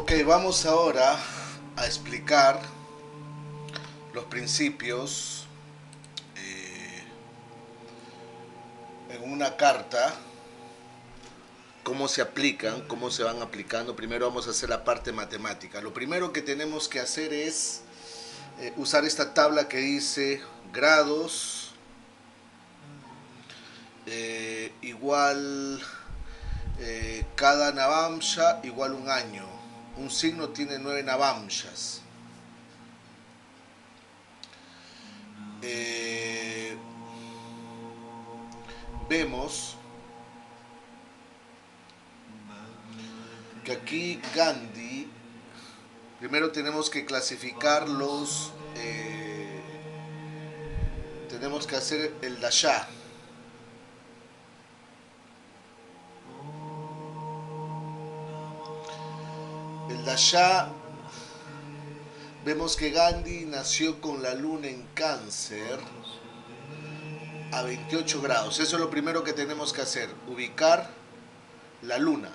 Ok, vamos ahora a explicar los principios en una carta, cómo se aplican, cómo se van aplicando. Primero vamos a hacer la parte matemática. Lo primero que tenemos que hacer es usar esta tabla que dice grados igual cada navamsha igual un año. Un signo tiene 9 navamshas. Eh, Vemos que aquí Gandhi, primero tenemos que clasificar tenemos que hacer el dasha. El dasha, vemos que Gandhi nació con la luna en Cáncer a 28 grados. Eso es lo primero que tenemos que hacer, ubicar la luna.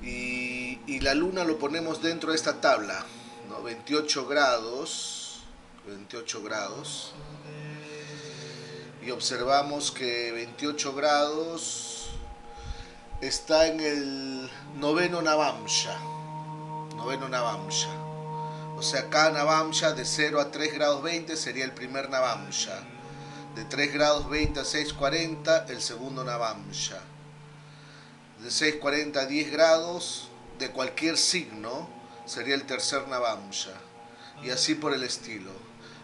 Y la luna lo ponemos dentro de esta tabla, ¿no? 28 grados, 28 grados. Y observamos que 28 grados está en el noveno navamsha. Noveno navamsha. O sea, cada navamsha de 0 a 3 grados 20 sería el primer navamsha. De 3 grados 20 a 6:40 el segundo navamsha. De 6:40 a 10 grados de cualquier signo sería el tercer navamsha. Y así por el estilo.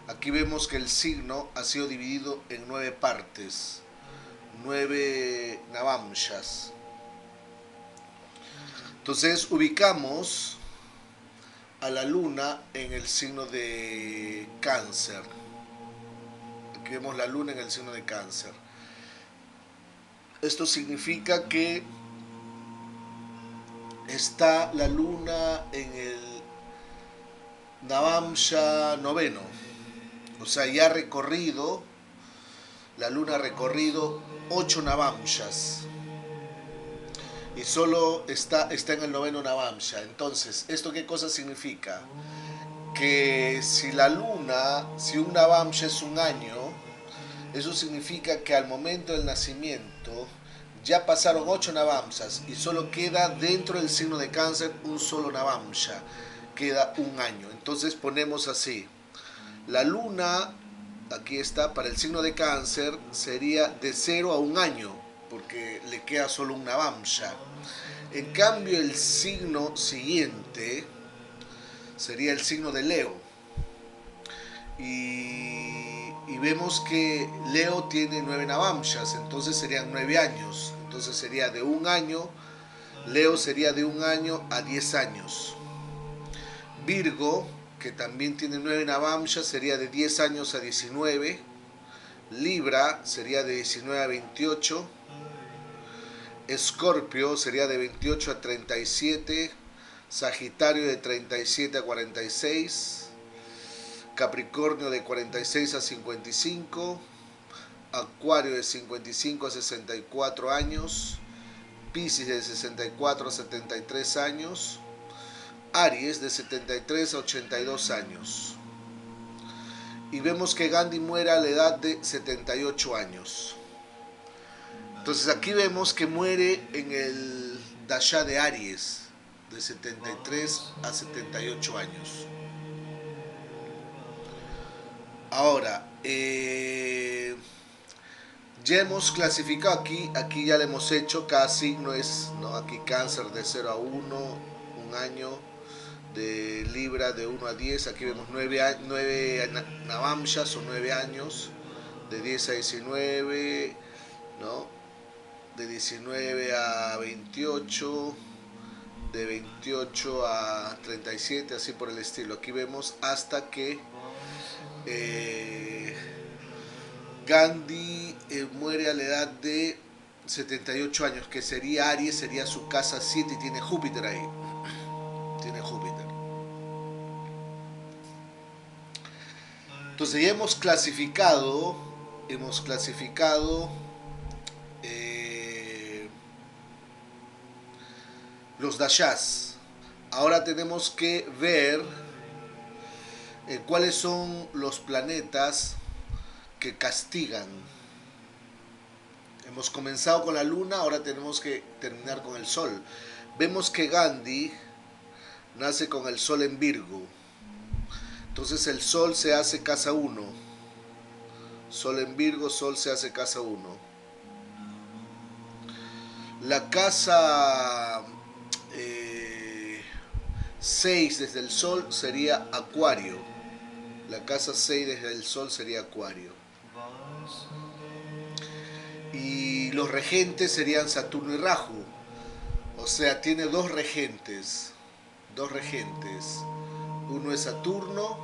Aquí vemos que el signo ha sido dividido en 9 partes. 9 navamshas. Entonces ubicamos a la luna en el signo de Cáncer. Aquí vemos la luna en el signo de Cáncer. Esto significa que está la luna en el Navamsha noveno. O sea, ya ha recorrido, la luna ha recorrido 8 Navamshas. Y solo está en el noveno Navamsha. Entonces, ¿esto qué cosa significa? Que si la luna, si un Navamsha es un año, eso significa que al momento del nacimiento ya pasaron 8 Navamsas y solo queda dentro del signo de Cáncer un solo Navamsha. Queda un año. Entonces ponemos así. La luna, aquí está, para el signo de Cáncer sería de 0 a un año, porque le queda solo un Navamsha. En cambio, el signo siguiente sería el signo de Leo. Y vemos que Leo tiene 9 Navamshas, entonces serían 9 años. Entonces sería de un año, Leo sería de un año a 10 años. Virgo, que también tiene 9 Navamshas, sería de 10 años a 19. Libra sería de 19 a 28. Escorpio sería de 28 a 37. Sagitario de 37 a 46. Capricornio de 46 a 55. Acuario de 55 a 64 años. Piscis de 64 a 73 años. Aries de 73 a 82 años. Y vemos que Gandhi muere a la edad de 78 años. Entonces aquí vemos que muere en el Dasha de Aries, de 73 a 78 años. Ahora, ya hemos clasificado aquí ya lo hemos hecho, cada signo es, ¿no? Aquí Cáncer de 0 a 1, un año, de Libra de 1 a 10, aquí vemos 9 Navamshas, son 9 años, de 10 a 19, ¿no? De 19 a 28, de 28 a 37, así por el estilo. Aquí vemos hasta que Gandhi muere a la edad de 78 años, que sería Aries, sería su casa 7 y tiene Júpiter ahí. Tiene Júpiter. Entonces ya hemos clasificado los dashas. Ahora tenemos que ver cuáles son los planetas que castigan. Hemos comenzado con la luna, ahora tenemos que terminar con el sol. Vemos que Gandhi nace con el sol en Virgo. Entonces el sol se hace casa 1. Sol en Virgo, sol se hace casa 1. La casa 6 desde el sol sería Acuario. La casa 6 desde el sol sería Acuario. Y los regentes serían Saturno y Rahu. O sea, tiene dos regentes. Dos regentes. Uno es Saturno,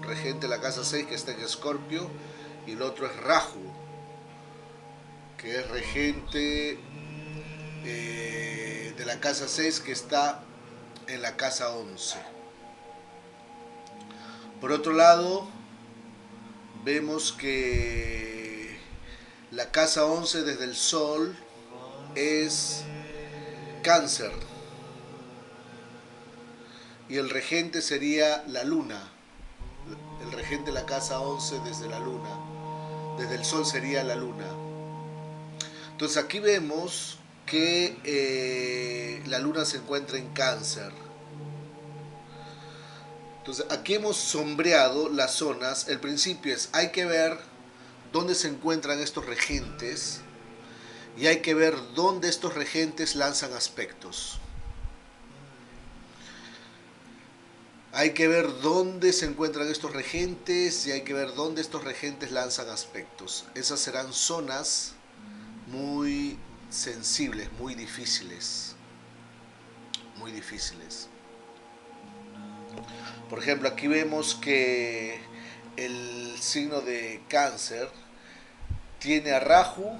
regente de la casa 6 que está en Escorpio, y el otro es Rahu, que es regente de la casa 6 que está en la casa 11. Por otro lado, vemos que la casa 11 desde el Sol es Cáncer. Y el regente sería la Luna. El regente de la casa 11 desde la Luna. Desde el Sol sería la Luna. Entonces aquí vemos que la Luna se encuentra en Cáncer. Entonces aquí hemos sombreado las zonas. El principio es, hay que ver dónde se encuentran estos regentes y hay que ver dónde estos regentes lanzan aspectos. Hay que ver dónde se encuentran estos regentes y hay que ver dónde estos regentes lanzan aspectos. Esas serán zonas muy sensibles, muy difíciles. Muy difíciles. Por ejemplo, aquí vemos que el signo de Cáncer tiene a Rahu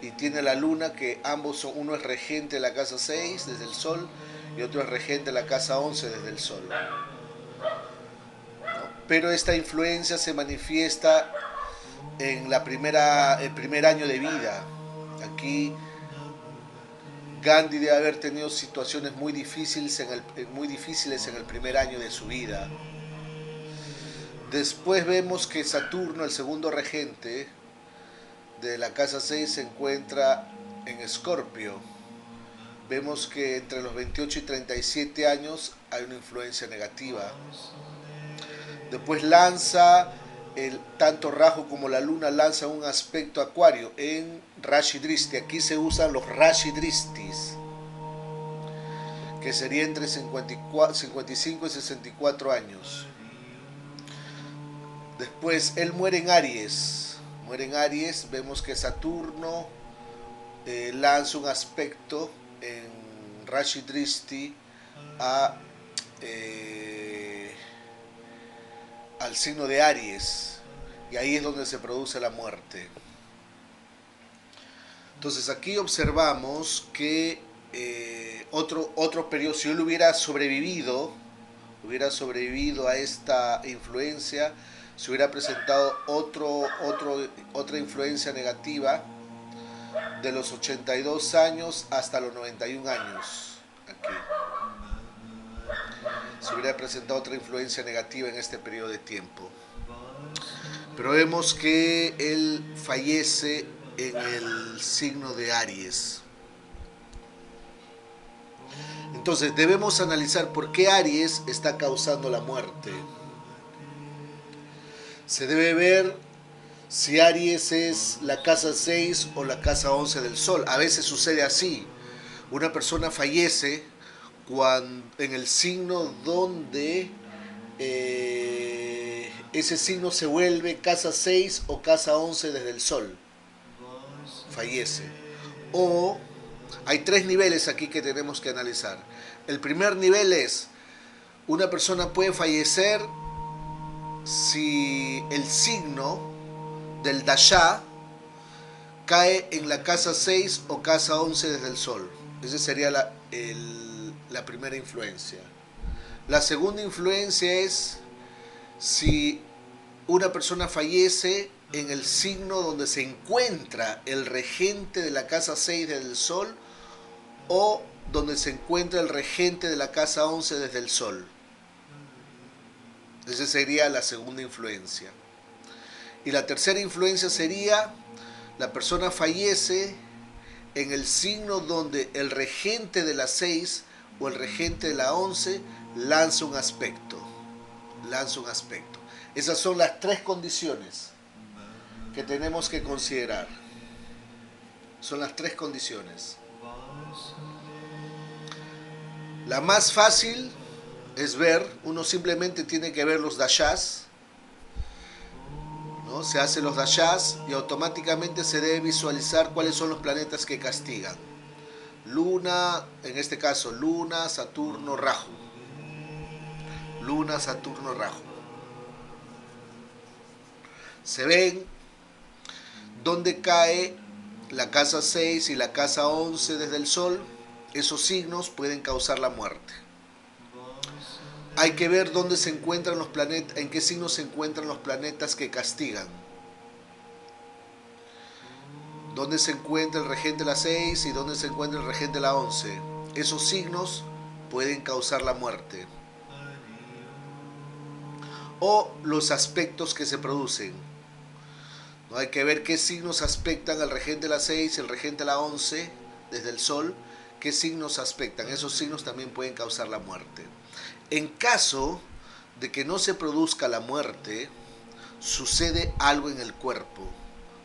y tiene a la Luna, que ambos son, uno es regente de la casa 6 desde el Sol y otro es regente de la casa 11 desde el Sol. Pero esta influencia se manifiesta en el primer año de vida. Aquí Gandhi debe haber tenido situaciones muy difíciles en el primer año de su vida. Después vemos que Saturno, el segundo regente de la casa 6, se encuentra en Escorpio. Vemos que entre los 28 y 37 años hay una influencia negativa. Después lanza, tanto Rahu como la Luna lanza un aspecto Acuario en Rashi Dristi. Aquí se usan los Rashi Dristis, que sería entre 55 y 64 años. Después él muere en Aries. Muere en Aries, vemos que Saturno lanza un aspecto en Rashi Dristi al signo de Aries, y ahí es donde se produce la muerte. Entonces aquí observamos que otro periodo, si él hubiera sobrevivido a esta influencia, se hubiera presentado otra influencia negativa de los 82 años hasta los 91 años. Aquí se hubiera presentado otra influencia negativa en este periodo de tiempo. Pero vemos que él fallece en el signo de Aries. Entonces debemos analizar por qué Aries está causando la muerte. Se debe ver si Aries es la casa 6 o la casa 11 del Sol. A veces sucede así. Una persona fallece en el signo donde ese signo se vuelve casa 6 o casa 11 desde el Sol. Fallece. O hay tres niveles aquí que tenemos que analizar. El primer nivel es, una persona puede fallecer si el signo del Dasha cae en la casa 6 o casa 11 desde el Sol. Esa sería la primera influencia. La segunda influencia es si una persona fallece en el signo donde se encuentra el regente de la casa 6 del Sol o donde se encuentra el regente de la casa 11 desde el Sol. Esa sería la segunda influencia. Y la tercera influencia sería, la persona fallece en el signo donde el regente de la 6 o el regente de la 11 lanza un aspecto. Lanza un aspecto. Esas son las tres condiciones que tenemos que considerar. Son las tres condiciones. La más fácil es ver, uno simplemente tiene que ver los dashas, ¿no? Se hacen los dashas y automáticamente se debe visualizar cuáles son los planetas que castigan. Luna, en este caso, Luna, Saturno, Rahu. Luna, Saturno, Rahu. Se ven dónde cae la casa 6 y la casa 11 desde el Sol. Esos signos pueden causar la muerte. Hay que ver dónde se encuentran los planetas, en qué signos se encuentran los planetas que castigan. Dónde se encuentra el regente de la 6 y dónde se encuentra el regente de la 11. Esos signos pueden causar la muerte. O los aspectos que se producen. ¿No? Hay que ver qué signos aspectan al regente de la 6 y el regente de la 11 desde el Sol. ¿Qué signos aspectan? Esos signos también pueden causar la muerte. En caso de que no se produzca la muerte, sucede algo en el cuerpo.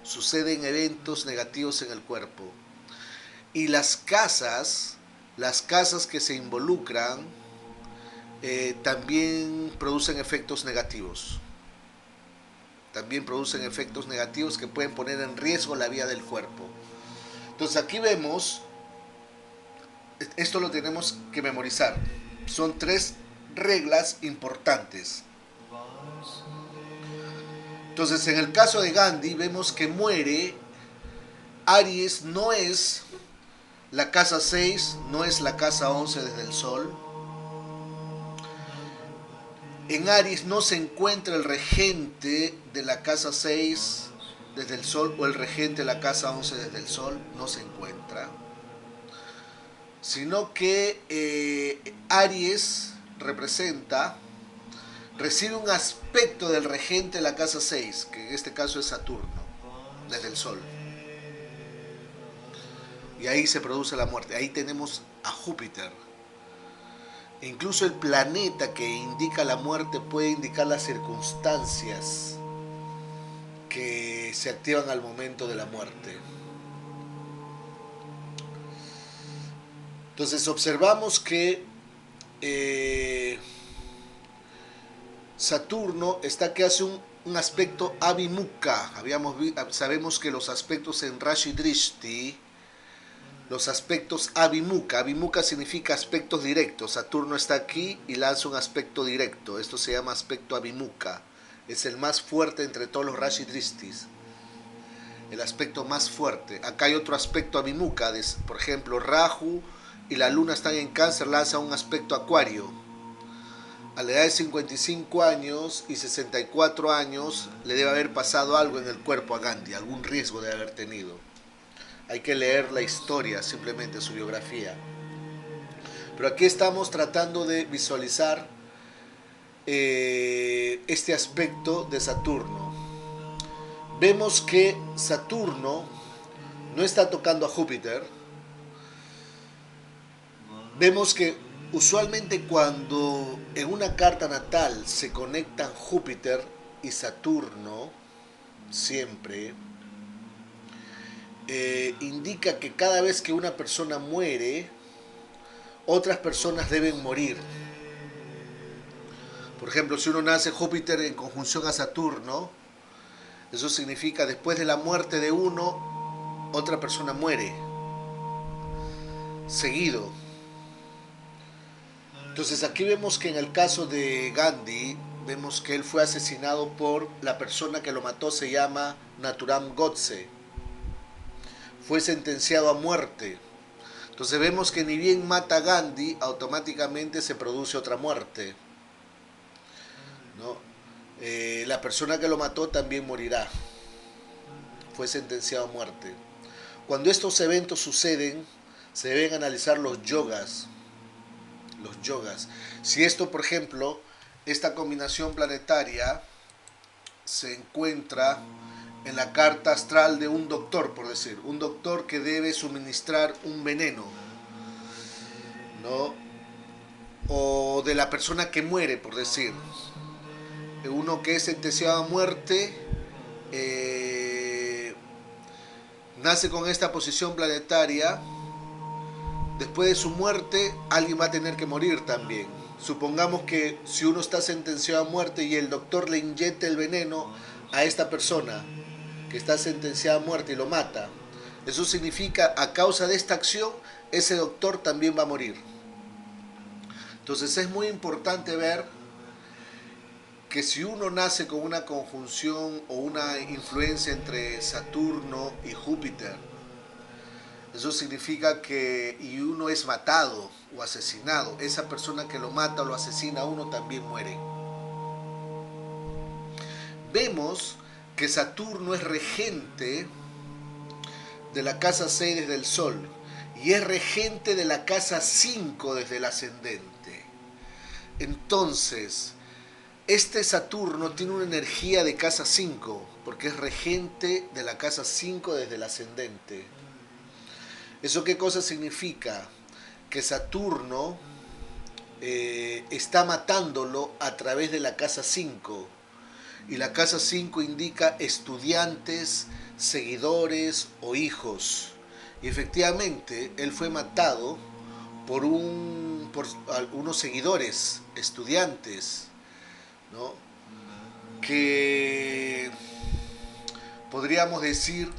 Suceden eventos negativos en el cuerpo. Y las casas que se involucran, también producen efectos negativos. También producen efectos negativos que pueden poner en riesgo la vida del cuerpo. Entonces aquí vemos, esto lo tenemos que memorizar. Son tres reglas importantes. Entonces en el caso de Gandhi vemos que muere. Aries no es la casa 6, no es la casa 11 desde el Sol. En Aries no se encuentra el regente de la casa 6 desde el Sol o el regente de la casa 11 desde el Sol, no se encuentra. Sino que Aries recibe un aspecto del regente de la casa 6, que en este caso es Saturno, desde el Sol. Y ahí se produce la muerte. Ahí tenemos a Júpiter. Incluso el planeta que indica la muerte puede indicar las circunstancias que se activan al momento de la muerte. Entonces observamos que Saturno está que hace un aspecto Abhimukha. Sabemos que los aspectos en Rashi Drishti, los aspectos Abhimukha. Abhimukha significa aspectos directos. Saturno está aquí y lanza un aspecto directo. Esto se llama aspecto Abhimukha. Es el más fuerte entre todos los Rashi Drishtis. El aspecto más fuerte. Acá hay otro aspecto Abhimukha. Por ejemplo, Rahu y la Luna están en Cáncer, lanza un aspecto Acuario. A la edad de 55 años y 64 años le debe haber pasado algo en el cuerpo a Gandhi. Algún riesgo debe haber tenido. Hay que leer la historia, simplemente su biografía. Pero aquí estamos tratando de visualizar este aspecto de Saturno. Vemos que Saturno no está tocando a Júpiter. Vemos que usualmente cuando en una carta natal se conectan Júpiter y Saturno, siempre, indica que cada vez que una persona muere, otras personas deben morir. Por ejemplo, si uno nace Júpiter en conjunción a Saturno, eso significa después de la muerte de uno, otra persona muere. Seguido. Entonces aquí vemos que en el caso de Gandhi, vemos que él fue asesinado por la persona que lo mató, se llama Nathuram Godse. Fue sentenciado a muerte. Entonces vemos que ni bien mata a Gandhi, automáticamente se produce otra muerte, ¿no? La persona que lo mató también morirá. Fue sentenciado a muerte. Cuando estos eventos suceden, se deben analizar los yogas. Los yogas. Si esto, por ejemplo, esta combinación planetaria se encuentra en la carta astral de un doctor, por decir, un doctor que debe suministrar un veneno, ¿no? O de la persona que muere, por decir, uno que es sentenciado a muerte, nace con esta posición planetaria. Después de su muerte, alguien va a tener que morir también. Supongamos que si uno está sentenciado a muerte y el doctor le inyecta el veneno a esta persona que está sentenciada a muerte y lo mata, eso significa, a causa de esta acción, ese doctor también va a morir. Entonces es muy importante ver que si uno nace con una conjunción o una influencia entre Saturno y Júpiter, eso significa que y uno es matado o asesinado, esa persona que lo mata o lo asesina a uno también muere. Vemos que Saturno es regente de la casa 6 desde el Sol y es regente de la casa 5 desde el ascendente. Entonces, este Saturno tiene una energía de casa 5 porque es regente de la casa 5 desde el ascendente. ¿Eso qué cosa significa? Que Saturno está matándolo a través de la casa 5. Y la casa 5 indica estudiantes, seguidores o hijos. Y efectivamente, él fue matado por unos seguidores, estudiantes, ¿no? Que podríamos decir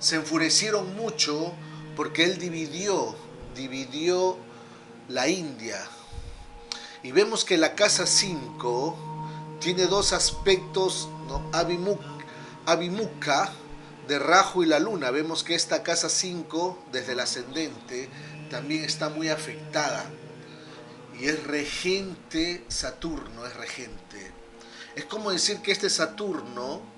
se enfurecieron mucho porque él dividió la India. Y vemos que la casa 5 tiene dos aspectos, ¿no? Abhimukha de Rahu y la luna. Vemos que esta casa 5 desde el ascendente también está muy afectada. Y es regente Saturno, es regente. Es como decir que este Saturno,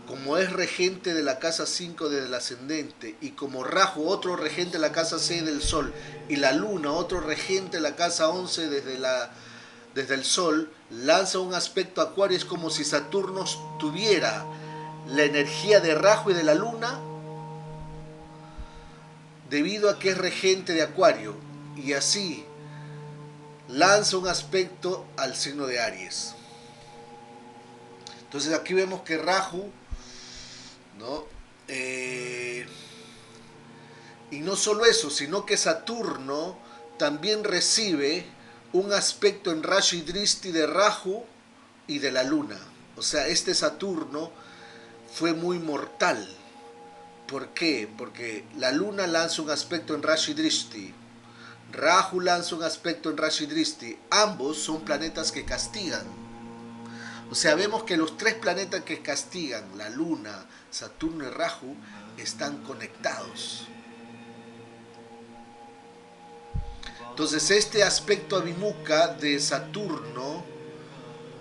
como es regente de la casa 5 desde el ascendente, y como Rahu, otro regente de la casa 6 del Sol, y la Luna, otro regente de la casa 11 desde el Sol, lanza un aspecto a Acuario. Es como si Saturno tuviera la energía de Rahu y de la Luna, debido a que es regente de Acuario, y así lanza un aspecto al signo de Aries. Entonces aquí vemos que Rahu, ¿no? Y no solo eso, sino que Saturno también recibe un aspecto en Rashi Drishti de Rahu y de la Luna. O sea, este Saturno fue muy mortal. ¿Por qué? Porque la Luna lanza un aspecto en Rashi Drishti, Rahu lanza un aspecto en Rashi Drishti. Ambos son planetas que castigan. O sea, vemos que los tres planetas que castigan, la Luna, Saturno y Rahu, están conectados. Entonces, este aspecto abhimukha de Saturno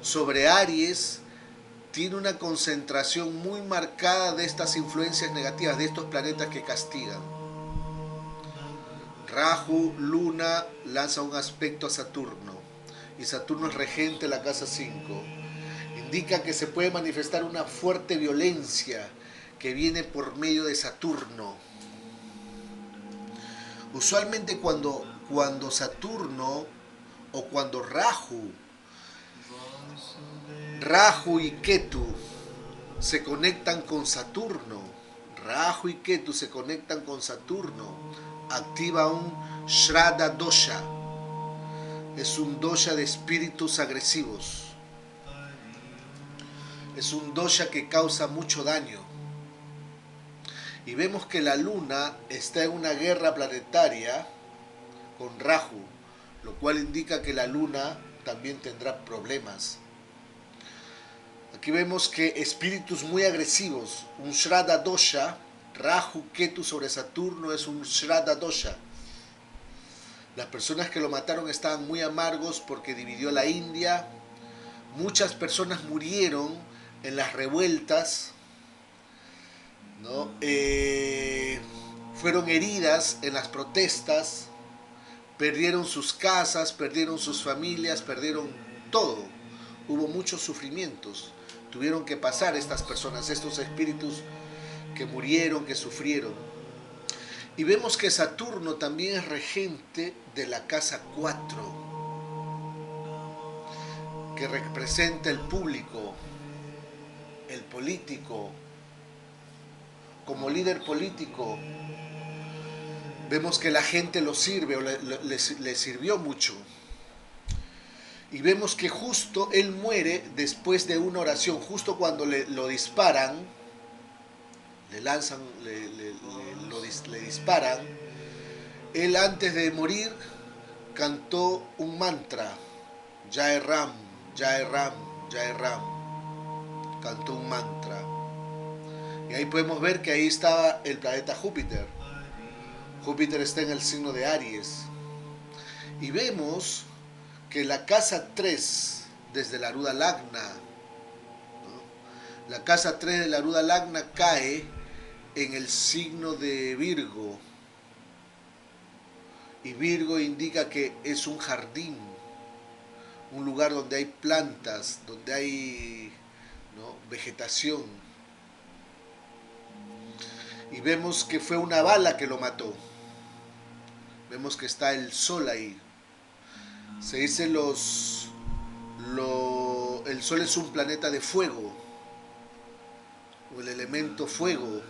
sobre Aries tiene una concentración muy marcada de estas influencias negativas, de estos planetas que castigan. Rahu, Luna, lanza un aspecto a Saturno, y Saturno es regente de la casa 5. Indica que se puede manifestar una fuerte violencia que viene por medio de Saturno. Usualmente cuando Saturno o cuando Rahu y Ketu se conectan con Saturno, Rahu y Ketu se conectan con Saturno, activa un Shraddha Dosha. Es un dosha de espíritus agresivos. Es un dosha que causa mucho daño. Y vemos que la Luna está en una guerra planetaria con Rahu, lo cual indica que la Luna también tendrá problemas. Aquí vemos que espíritus muy agresivos, un Shraddha Dosha, Rahu Ketu sobre Saturno es un Shraddha Dosha. Las personas que lo mataron estaban muy amargos porque dividió la India. Muchas personas murieron en las revueltas, ¿no? fueron heridas en las protestas, perdieron sus casas, perdieron sus familias, perdieron todo. Hubo muchos sufrimientos. Tuvieron que pasar estas personas, estos espíritus que murieron, que sufrieron. Y vemos que Saturno también es regente de la casa 4, que representa el público, el político. Como líder político, vemos que la gente lo sirve o le sirvió mucho. Y vemos que justo él muere después de una oración, justo cuando lo disparan, le lanzan, le disparan. Él antes de morir cantó un mantra, Jai Ram, Jai Ram, Jai Ram. Cantó un mantra. Y ahí podemos ver que ahí estaba el planeta Júpiter. Júpiter está en el signo de Aries. Y vemos que la casa 3, desde la Aruda Lagna, ¿no? La casa 3 de la Aruda Lagna cae en el signo de Virgo. Y Virgo indica que es un jardín, un lugar donde hay plantas, donde hay, ¿no?, vegetación. Y vemos que fue una bala que lo mató. Vemos que está el sol ahí. Se dice el sol es un planeta de fuego, o el elemento fuego.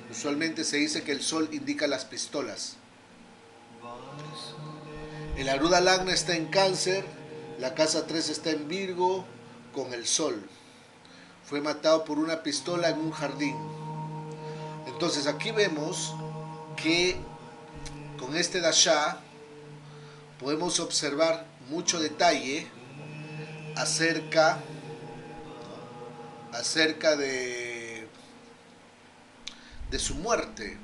Usualmente se dice que el sol indica las pistolas. El Aruda Lagna está en Cáncer, la casa 3 está en Virgo con el sol. Fue matado por una pistola en un jardín. Entonces aquí vemos que con este Dasha podemos observar mucho detalle acerca de su muerte.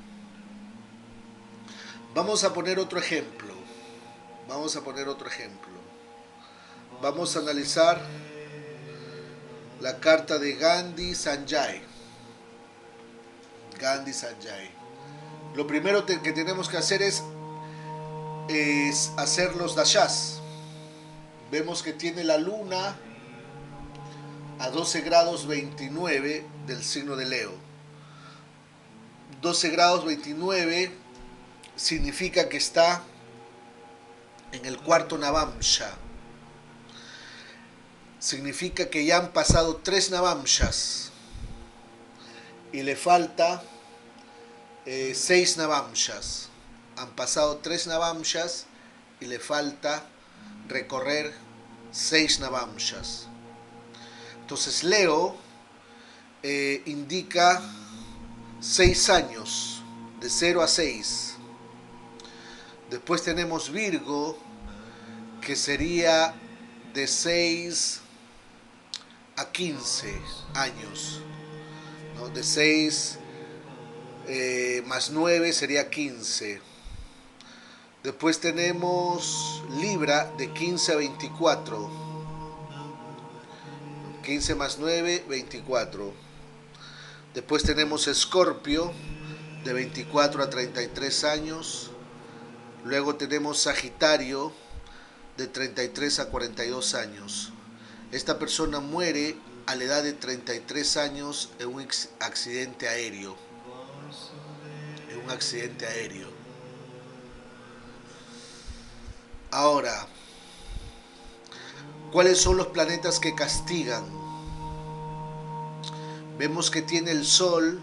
Vamos a poner otro ejemplo. Vamos a analizar la carta de Gandhi Sanjay. Gandhi Sanjay. Lo primero que tenemos que hacer es hacer los dashas. Vemos que tiene la luna a 12 grados 29 del signo de Leo. 12 grados 29 significa que está en el cuarto Navamsha. Significa que ya han pasado 3 Navamshas y le falta 6 Navamshas. Han pasado 3 Navamshas y le falta recorrer 6 Navamshas. Entonces Leo indica 6 años, de 0 a 6. Después tenemos Virgo, que sería de 6 a 15 años, ¿no? De 6 más 9 sería 15. Después tenemos Libra, de 15 a 24. 15 más 9, 24. Después tenemos Escorpio, de 24 a 33 años. Luego tenemos Sagitario, de 33 a 42 años. Esta persona muere a la edad de 33 años en un accidente aéreo. Ahora, ¿cuáles son los planetas que castigan? Vemos que tiene el Sol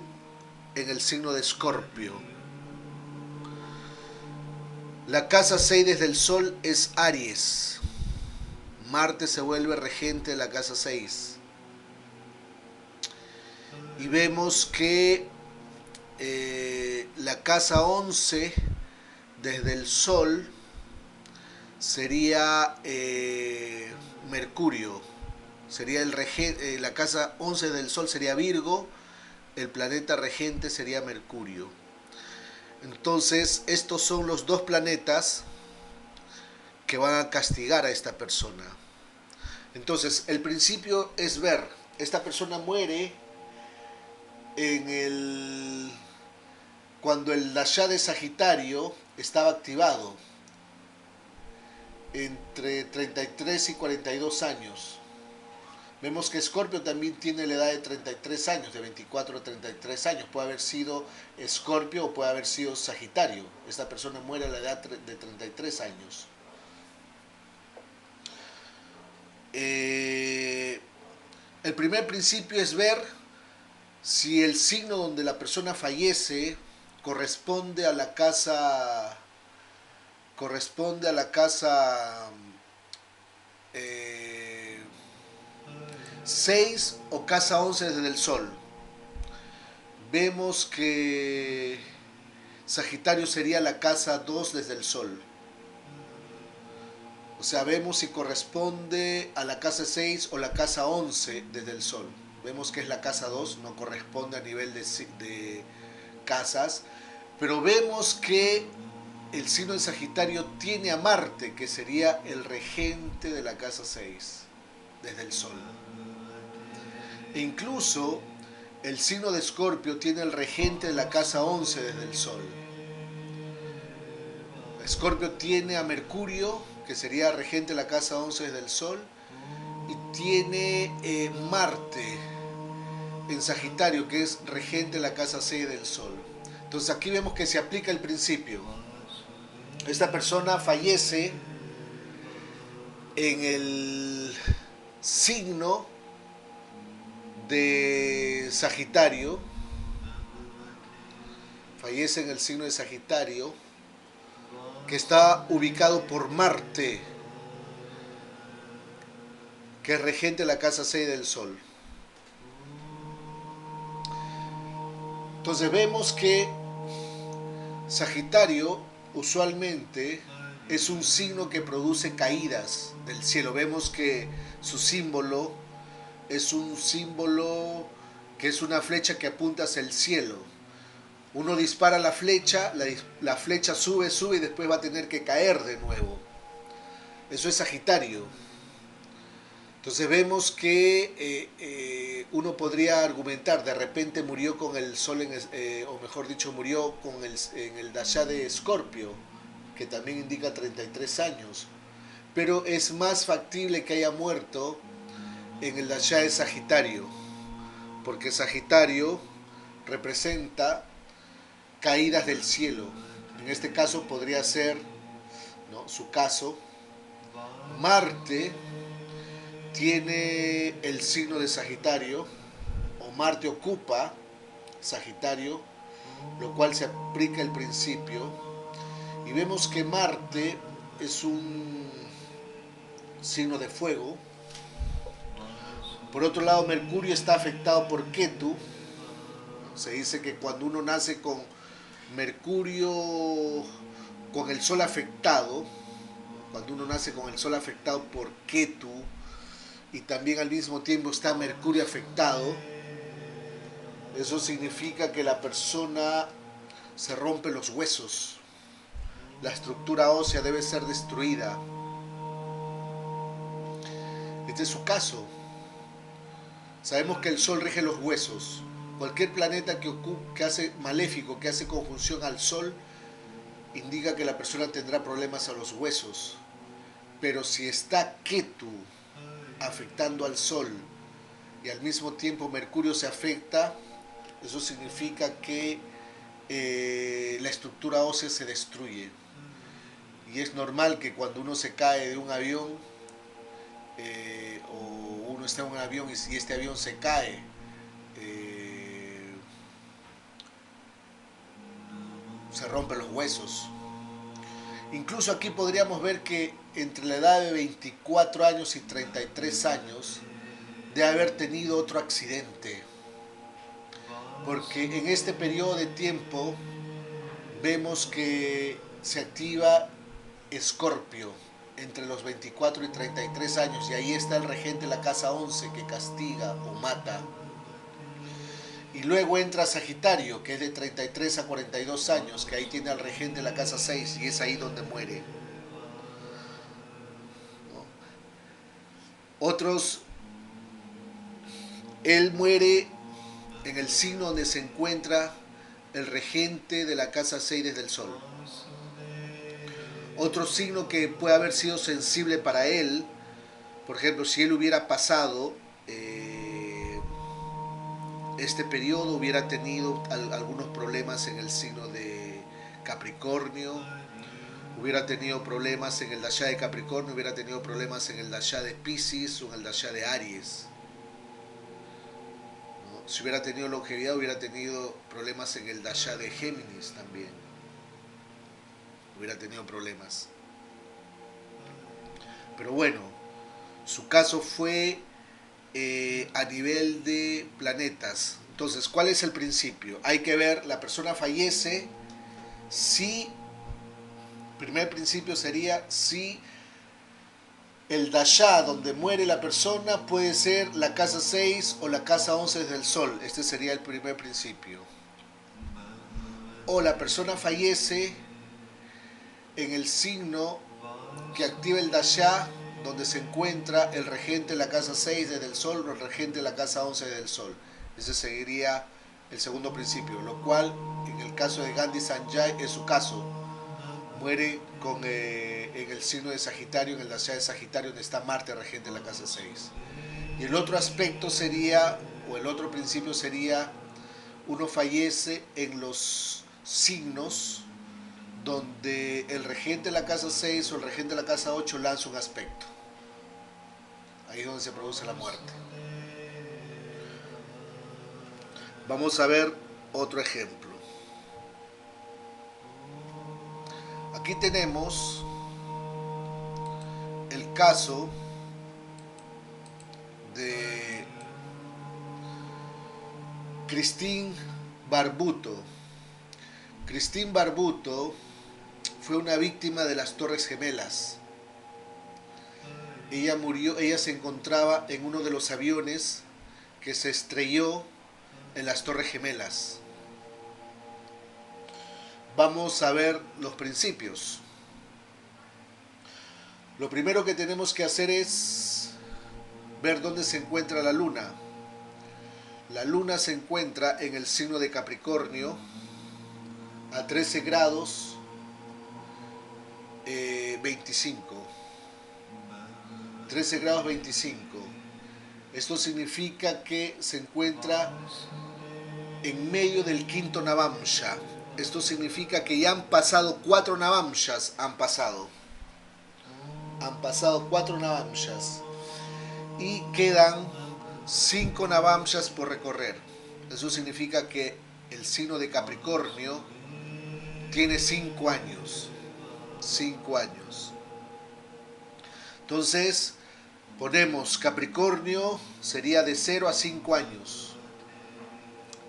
en el signo de Escorpio. La casa 6 desde el Sol es Aries. Marte se vuelve regente de la casa 6. Y vemos que la casa 11 desde el Sol sería Mercurio. Sería la casa 11 del Sol sería Virgo. El planeta regente sería Mercurio. Entonces, estos son los 2 planetas que van a castigar a esta persona. Entonces, el principio es ver, esta persona muere cuando el Dasha de Sagitario estaba activado entre 33 y 42 años. Vemos que Escorpio también tiene la edad de 33 años, de 24 a 33 años. Puede haber sido Escorpio o puede haber sido Sagitario. Esta persona muere a la edad de 33 años. El primer principio es ver si el signo donde la persona fallece corresponde a la casa 6 o casa 11 desde el Sol. Vemos que Sagitario sería la casa 2 desde el Sol. O sea, vemos si corresponde a la casa 6 o la casa 11 desde el Sol. Vemos que es la casa 2, no corresponde a nivel de casas. Pero vemos que el signo de Sagitario tiene a Marte, que sería el regente de la casa 6 desde el Sol. E incluso el signo de Escorpio tiene el regente de la casa 11 desde el Sol. Escorpio tiene a Mercurio, que sería regente de la casa 11 desde el Sol, y tiene Marte en Sagitario, que es regente de la casa 6 del Sol. Entonces aquí vemos que se aplica el principio. Esta persona fallece en el signo de Sagitario, fallece en el signo de Sagitario, que está ubicado por Marte, que es regente de la casa 6 del Sol. Entonces vemos que Sagitario usualmente es un signo que produce caídas del cielo. Vemos que su símbolo es un símbolo que es una flecha que apunta hacia el cielo. Uno dispara la flecha sube y después va a tener que caer de nuevo. Eso es Sagitario. Entonces vemos que uno podría argumentar, de repente murió con el sol, o mejor dicho, murió en el Dasha de Escorpio, que también indica 33 años. Pero es más factible que haya muerto en el Dasha de Sagitario, porque Sagitario representa caídas del cielo. En este caso podría ser, ¿no?, su caso. Marte tiene el signo de Sagitario, o Marte ocupa Sagitario, lo cual se aplica el principio. Y vemos que Marte es un signo de fuego. Por otro lado, Mercurio está afectado por Ketu. Se dice que cuando uno nace con Mercurio, con el Sol afectado, cuando uno nace con el Sol afectado por Ketu, y también al mismo tiempo está Mercurio afectado, eso significa que la persona se rompe los huesos, la estructura ósea debe ser destruida. Este es su caso. Sabemos que el Sol rige los huesos. Cualquier planeta que hace maléfico, que hace conjunción al Sol, indica que la persona tendrá problemas a los huesos. Pero si está Ketu afectando al Sol y al mismo tiempo Mercurio se afecta, eso significa que la estructura ósea se destruye. Y es normal que cuando uno se cae de un avión, o uno está en un avión y si este avión se cae, se rompen los huesos. Incluso aquí podríamos ver que entre la edad de 24 años y 33 años debe haber tenido otro accidente, porque en este periodo de tiempo vemos que se activa Escorpio entre los 24 y 33 años, y ahí está el regente de la casa 11 que castiga o mata. Y luego entra Sagitario, que es de 33 a 42 años, que ahí tiene al regente de la casa 6 y es ahí donde muere. Otros, él muere en el signo donde se encuentra el regente de la casa 6 desde el Sol. Otro signo que puede haber sido sensible para él, por ejemplo, si él hubiera pasado este periodo, hubiera tenido algunos problemas en el signo de Capricornio, hubiera tenido problemas en el Dasha de Capricornio, hubiera tenido problemas en el Dasha de Piscis o en el Dasha de Aries. ¿No? Si hubiera tenido longevidad, hubiera tenido problemas en el Dasha de Géminis también. Hubiera tenido problemas. Pero bueno, su caso fue a nivel de planetas. Entonces, ¿cuál es el principio? Hay que ver, la persona fallece si, primer principio sería si el Dasha donde muere la persona puede ser la casa 6 o la casa 11 del Sol. Este sería el primer principio. O la persona fallece en el signo que activa el Dasha donde se encuentra el regente de la casa 6 desde el Sol o el regente de la casa 11 del Sol. Ese seguiría el segundo principio, lo cual en el caso de Gandhi Sanjay es su caso. Muere en el signo de Sagitario, en el Dasha de Sagitario, donde está Marte, regente de la casa 6. Y el otro aspecto sería, o el otro principio sería, uno fallece en los signos donde el regente de la casa 6 o el regente de la casa 8 lanza un aspecto. Ahí es donde se produce la muerte. Vamos a ver otro ejemplo. Aquí tenemos el caso de Christine Barbuto. Christine Barbuto fue una víctima de las Torres Gemelas. Ella murió, ella se encontraba en uno de los aviones que se estrelló en las Torres Gemelas. Vamos a ver los principios. Lo primero que tenemos que hacer es ver dónde se encuentra la luna. La luna se encuentra en el signo de Capricornio a 13 grados 25. 13 grados 25. Esto significa que se encuentra en medio del quinto Navamsha. Esto significa que ya han pasado 4 Navamshas. Han pasado 4 Navamshas. Y quedan 5 Navamshas por recorrer. Eso significa que el signo de Capricornio tiene 5 años. 5 años. Entonces, ponemos Capricornio sería de 0 a 5 años.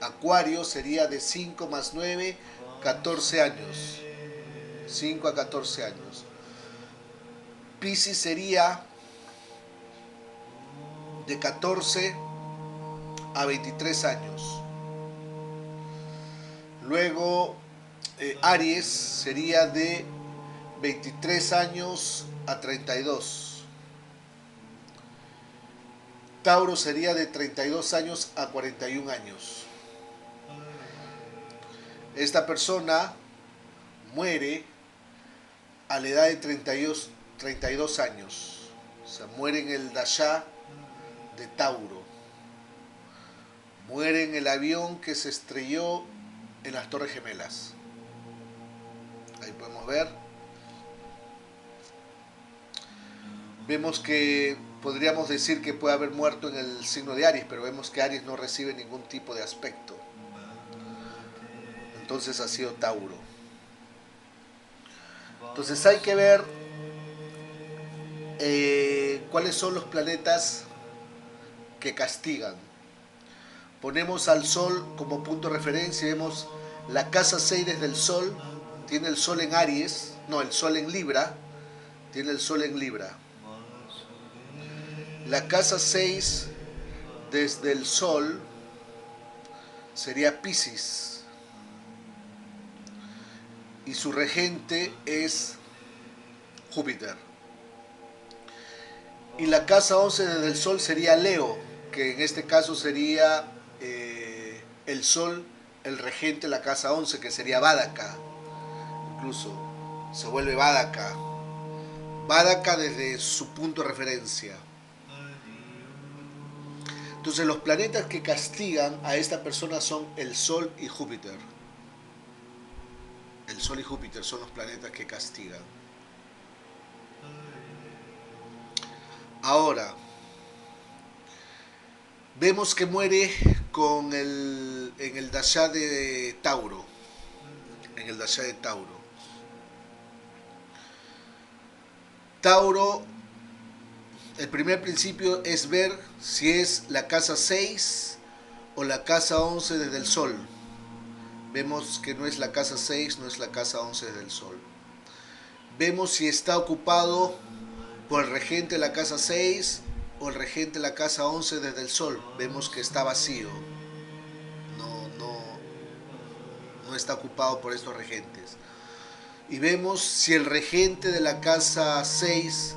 Acuario sería de 5 más 9, 14 años. 5 a 14 años. Piscis sería de 14 a 23 años. Luego, Aries sería de 23 años a 32. Tauro sería de 32 años a 41 años. Esta persona muere a la edad de 32 años. O sea, muere en el Dasha de Tauro. Muere en el avión que se estrelló en las Torres Gemelas. Ahí podemos ver. Vemos que podríamos decir que puede haber muerto en el signo de Aries, pero vemos que Aries no recibe ningún tipo de aspecto. Entonces ha sido Tauro. Entonces hay que ver cuáles son los planetas que castigan. Ponemos al Sol como punto de referencia y vemos la casa 6 desde el Sol, tiene el Sol en Aries, no, el Sol en Libra, tiene el Sol en Libra. La casa 6 desde el Sol sería Piscis y su regente es Júpiter. Y la casa 11 desde el Sol sería Leo, que en este caso sería el Sol el regente de la casa 11, que sería Badaca. Incluso se vuelve Badaca. Badaca desde su punto de referencia. Entonces los planetas que castigan a esta persona son el Sol y Júpiter. El Sol y Júpiter son los planetas que castigan. Ahora, vemos que muere en el Dasha de Tauro. En el Dasha de Tauro. Tauro, el primer principio es ver si es la casa 6 o la casa 11 desde el Sol. Vemos que no es la casa 6, no es la casa 11 desde el Sol. Vemos si está ocupado por el regente de la casa 6 o el regente de la casa 11 desde el Sol. Vemos que está vacío. No está ocupado por estos regentes. Y vemos si el regente de la casa 6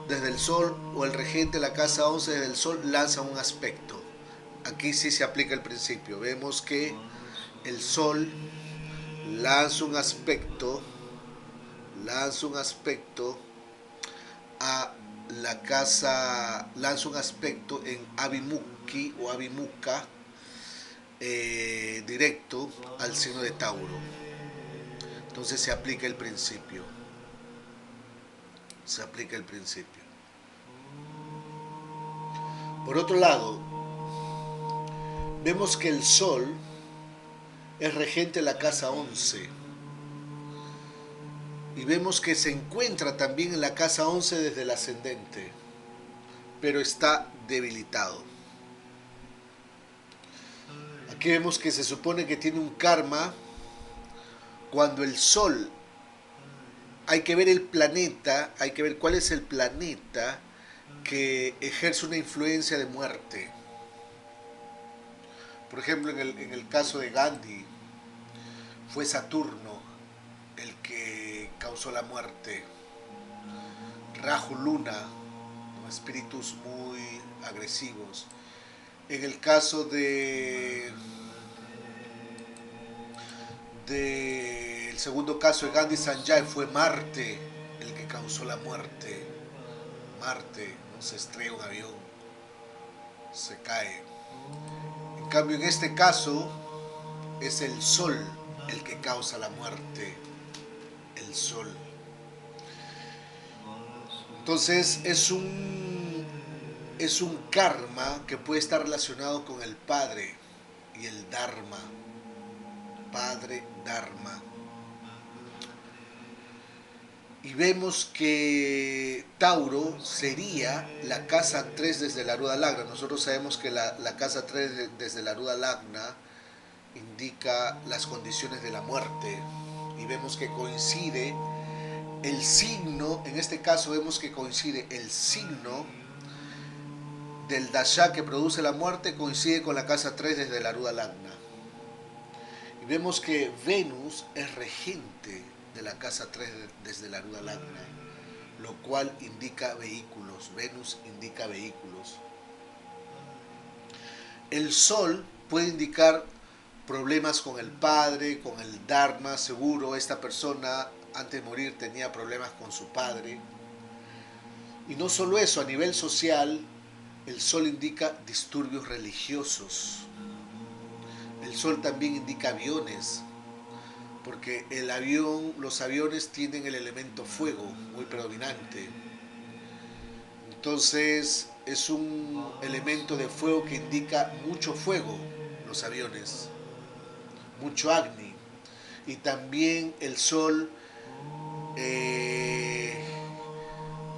desde el Sol o el regente de la casa 11 desde el Sol lanza un aspecto. Aquí sí se aplica el principio. Vemos que el Sol lanza un aspecto a la casa, lanza un aspecto en Abimukki o Abimuka, directo al signo de Tauro. Entonces se aplica el principio. Se aplica el principio. Por otro lado, vemos que el Sol es regente de la casa 11. Y vemos que se encuentra también en la casa 11 desde el ascendente, pero está debilitado. Aquí vemos que se supone que tiene un karma. Cuando el Sol, hay que ver el planeta, hay que ver cuál es el planeta que ejerce una influencia de muerte. Por ejemplo, en el caso de Gandhi, fue Saturno el que causó la muerte. Rahu, Luna, ¿no? Espíritus muy agresivos. En el caso el segundo caso de Gandhi Sanjay, fue Marte el que causó la muerte. Marte, ¿no? Se estrella un avión, se cae. En cambio, en este caso es el Sol el que causa la muerte. El Sol. Entonces es un karma que puede estar relacionado con el Padre y el Dharma. Padre, Dharma. Y vemos que Tauro sería la casa 3 desde la Ruda Lagna. Nosotros sabemos que la casa 3 desde la Ruda Lagna indica las condiciones de la muerte. Y vemos que coincide el signo, en este caso vemos que coincide el signo del Dasha que produce la muerte, coincide con la casa 3 desde la Ruda Lagna. Y vemos que Venus es regente de la casa 3 desde la Ruda Lagna, lo cual indica vehículos. Venus indica vehículos. El Sol puede indicar problemas con el padre, con el Dharma. Seguro esta persona antes de morir tenía problemas con su padre. Y no solo eso, a nivel social, el Sol indica disturbios religiosos. El Sol también indica aviones, porque los aviones tienen el elemento fuego muy predominante. Entonces es un elemento de fuego que indica mucho fuego, los aviones, mucho Agni. Y también el Sol,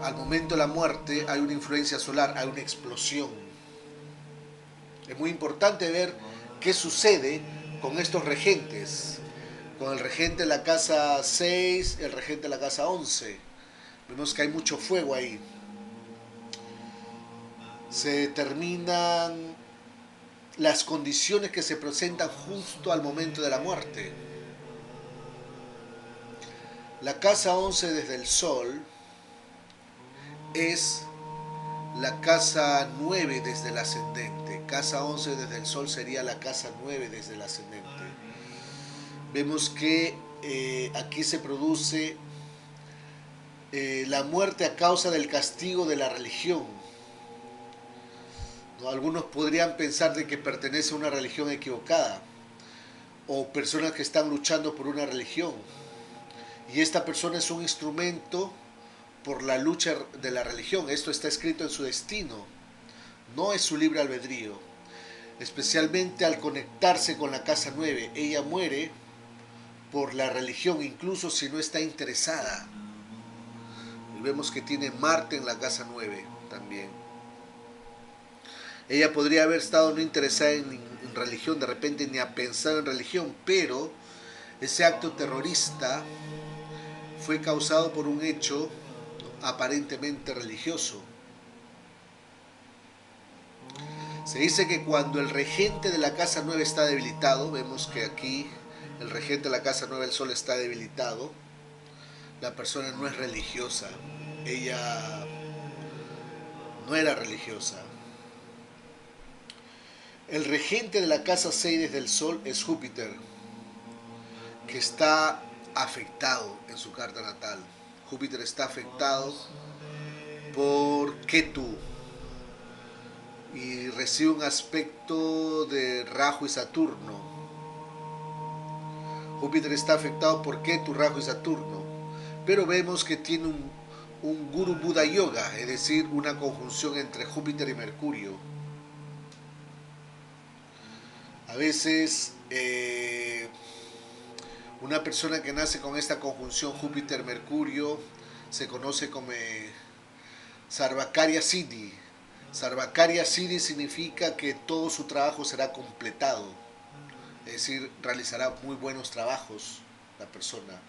al momento de la muerte hay una influencia solar, hay una explosión. Es muy importante ver qué sucede con estos regentes, con el regente de la casa 6, el regente de la casa 11. Vemos que hay mucho fuego ahí. Se determinan las condiciones que se presentan justo al momento de la muerte. La casa 11 desde el Sol es la casa 9 desde el ascendente. Casa 11 desde el Sol sería la casa 9 desde el ascendente. Vemos que aquí se produce la muerte a causa del castigo de la religión, ¿no? Algunos podrían pensar de que pertenece a una religión equivocada o personas que están luchando por una religión. Y esta persona es un instrumento por la lucha de la religión. Esto está escrito en su destino, no es su libre albedrío. Especialmente al conectarse con la casa 9, ella muere por la religión, incluso si no está interesada. Y vemos que tiene Marte en la casa 9 también. Ella podría haber estado no interesada en religión, de repente ni a pensar en religión, pero ese acto terrorista fue causado por un hecho aparentemente religioso. Se dice que cuando el regente de la casa 9 está debilitado, vemos que aquí el regente de la casa 9 del Sol está debilitado, la persona no es religiosa, ella no era religiosa. El regente de la casa 6 desde el Sol es Júpiter, que está afectado en su carta natal. Júpiter está afectado por Ketu y recibe un aspecto de Rahu y Saturno. Júpiter está afectado por Ketu, Rahu y Saturno, pero vemos que tiene un Guru Buddha Yoga, es decir, una conjunción entre Júpiter y Mercurio. A veces una persona que nace con esta conjunción Júpiter-Mercurio se conoce como Sarvakarya Siddhi. Sarvakarya Siddhi significa que todo su trabajo será completado, es decir, realizará muy buenos trabajos la persona.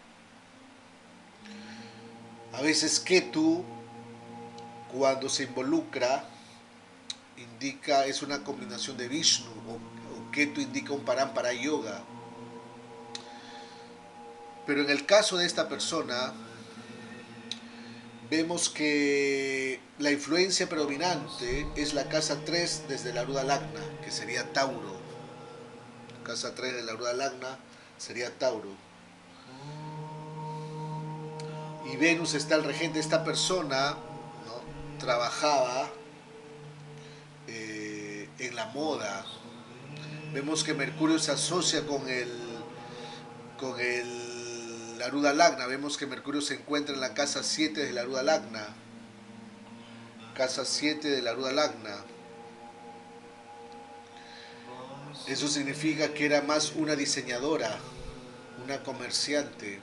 A veces Ketu, cuando se involucra, indica, es una combinación de Vishnu, o Ketu indica un Parampara Yoga. Pero en el caso de esta persona, vemos que la influencia predominante es la casa 3 desde la Aruda Lagna, que sería Tauro. Casa 3 de la Aruda Lagna sería Tauro. Y Venus está el regente de esta persona, ¿no? Trabajaba en la moda. Vemos que Mercurio se asocia con el Aruda Lagna. Vemos que Mercurio se encuentra en la casa 7 de la Aruda Lagna. Casa 7 de la Aruda Lagna. Eso significa que era más una diseñadora, una comerciante.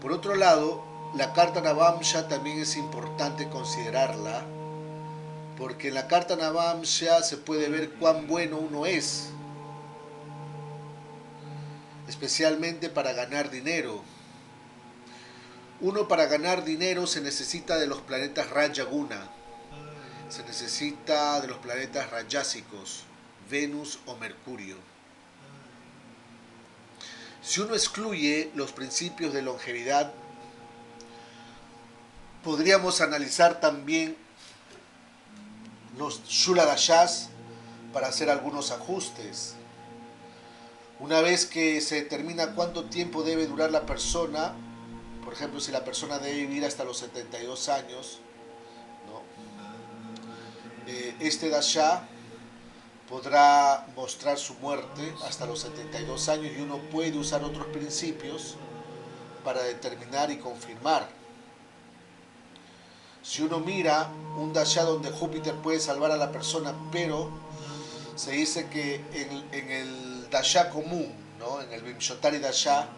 Por otro lado, la carta Navamsha también es importante considerarla, porque en la carta Navamsha se puede ver cuán bueno uno es, especialmente para ganar dinero. Uno, para ganar dinero, se necesita de los planetas Rajaguna, se necesita de los planetas rayásicos, Venus o Mercurio. Si uno excluye los principios de longevidad, podríamos analizar también los Shula Dashas para hacer algunos ajustes. Una vez que se determina cuánto tiempo debe durar la persona, por ejemplo, si la persona debe vivir hasta los 72 años, ¿no? Este Dasha podrá mostrar su muerte hasta los 72 años y uno puede usar otros principios para determinar y confirmar. Si uno mira un Dasha donde Júpiter puede salvar a la persona, pero se dice que en el Dasha común, ¿no? En el Vimshotari Dasha,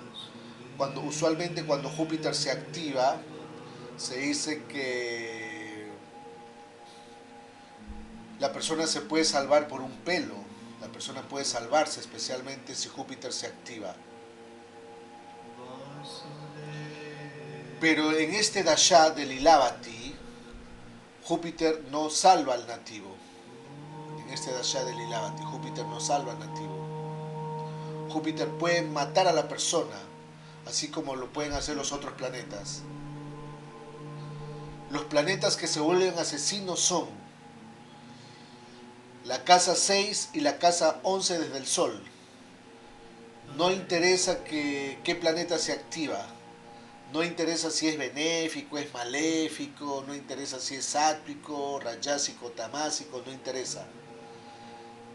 usualmente cuando Júpiter se activa, se dice que la persona se puede salvar por un pelo. La persona puede salvarse, especialmente si Júpiter se activa. Pero en este Dasha de Lilavati, Júpiter no salva al nativo. En este Dasha de Lilavati, Júpiter no salva al nativo. Júpiter puede matar a la persona, así como lo pueden hacer los otros planetas. Los planetas que se vuelven asesinos son la casa 6 y la casa 11 desde el Sol. No interesa qué planeta se activa. No interesa si es benéfico, es maléfico, no interesa si es sátvico, rayásico, tamásico, no interesa.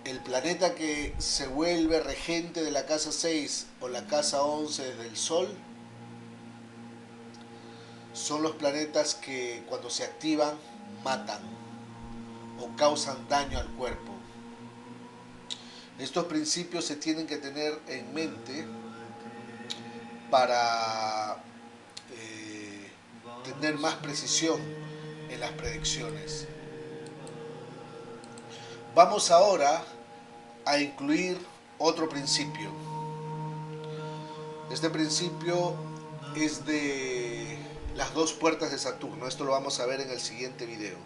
El planeta que se vuelve regente de la casa 6 o la casa 11 desde el Sol son los planetas que cuando se activan matan o causan daño al cuerpo. Estos principios se tienen que tener en mente para tener más precisión en las predicciones. Vamos ahora a incluir otro principio. Este principio es de las dos puertas de Saturno. Esto lo vamos a ver en el siguiente video.